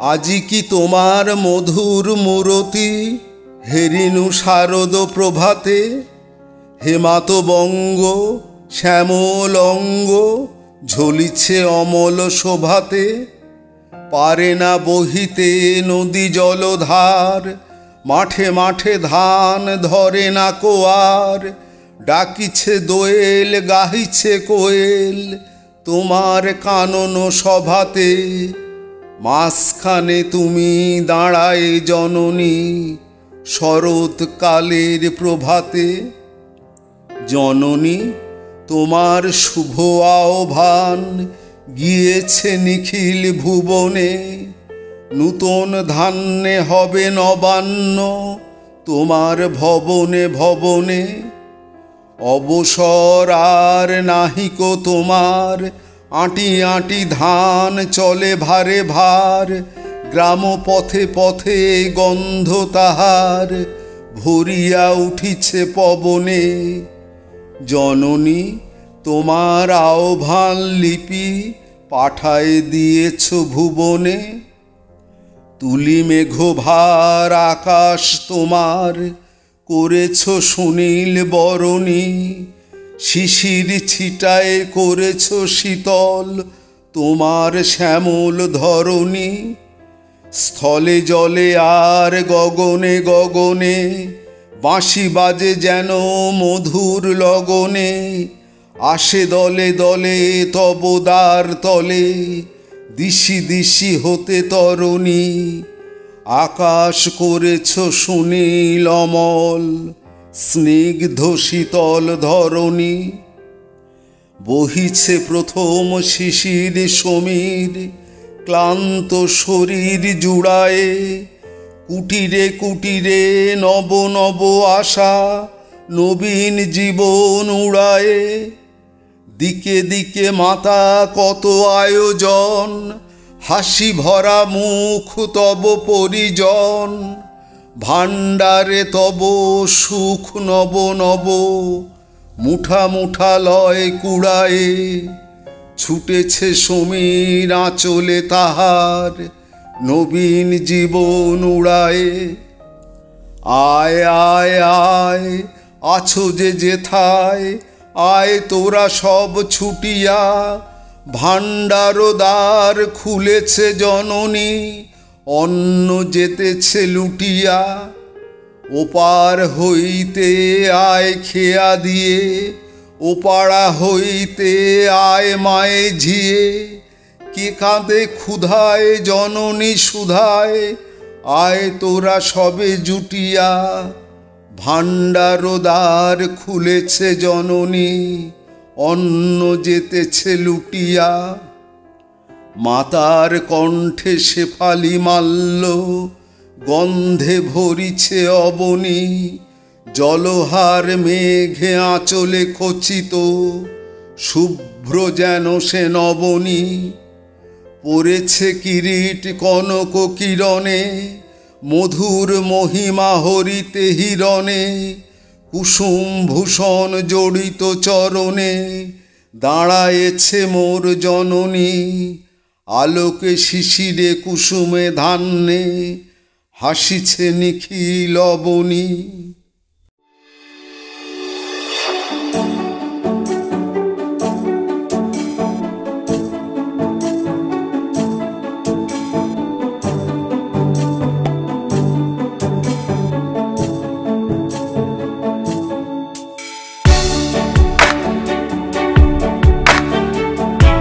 আজি কি তোমার মধুর মূরতি হেরিনু শারদ প্রভাতে, হেমাত বঙ্গ শ্যামল অঙ্গ ঝলিছে অমল শোভাতে। পারে না বহিতে নদী জলধার, মাঠে মাঠে ধান ধরে না কোয়ার। ডাকিছে দোয়েল গাহিছে কোয়েল তোমার কানন সভাতে। মাঝখানে তুমি দাঁড়ায় জননী শরৎকালের প্রভাতে। জননী তোমার শুভ আহ্বান গিয়েছে নিখিল ভুবনে। নূতন ধান্যে হবে নবান্ন তোমার ভবনে ভবনে। অবসর আর নাহিক তোমার, আঁটি আঁটি ধান চলে ভারে ভার। গ্রাম পথে পথে গন্ধ তাহার ভরিয়া উঠিছে পবনে। জননী তোমার আহ্বান লিপি পাঠায় দিয়েছ ভুবনে। তুলি মেঘভার আকাশ তোমার করেছ সুনীল বরণী। শিশির ছিটায় করেছ শীতল তোমার শ্যামল ধরণী। স্থলে জলে আর গগনে গগনে বাঁশি বাজে যেন মধুর লগনে। আসে দলে দলে তব দ্বার তলে দিশি দিশি হতে তরণী। আকাশ করেছ সুনীল অমল স্নিগ্ধ শীতল ধরণী। বহিছে প্রথম শিশির সমীর ক্লান্ত শরীর জুড়ায়ে। কুটিরে কুটিরে নব নব আশা নবীন জীবন উড়ায়ে। দিকে দিকে মাতা কত আয়োজন, হাসি ভরা মুখ তব পরিজন। ভাণ্ডারে তব সুখ নব নব মুঠা মুঠা লয় কুড়ায়ে। ছুটেছে সমীর আঁচলে তাহার নবীন জীবন উড়ায়ে। আয় আয় আয় আছো যে যেথায়, আয় তোরা সব ছুটিয়া। ভাণ্ডার দ্বার খুলেছে জননী অন্ন যেতেছে লুটিয়া। ওপার হইতে আয় খেয়া দিয়ে, ওপাড়া হইতে আয় মায়ে ঝিয়ে। কে কাঁদে ক্ষুধায় জননী সুধায়, আয় তোরা সবে জুটিয়া। ভাণ্ডার দ্বার খুলেছে জননী অন্ন যেতেছে লুটিয়া। মাতার কণ্ঠে শেফালি মাল্য গন্ধে ভরিছে অবনী। জলহার মেঘে আঁচলে খচিত শুভ্র যেন সে নবনী। পড়েছে কিরিট কনক কিরণে মধুর মহিমা হরিতে হিরণে। কুসুম ভূষণ জড়িত চরণে দাঁড়ায়েছে মোর জননী। আলোকে শিশিরে কুসুমে ধান্যে হাসিছে নিখিল অবনী।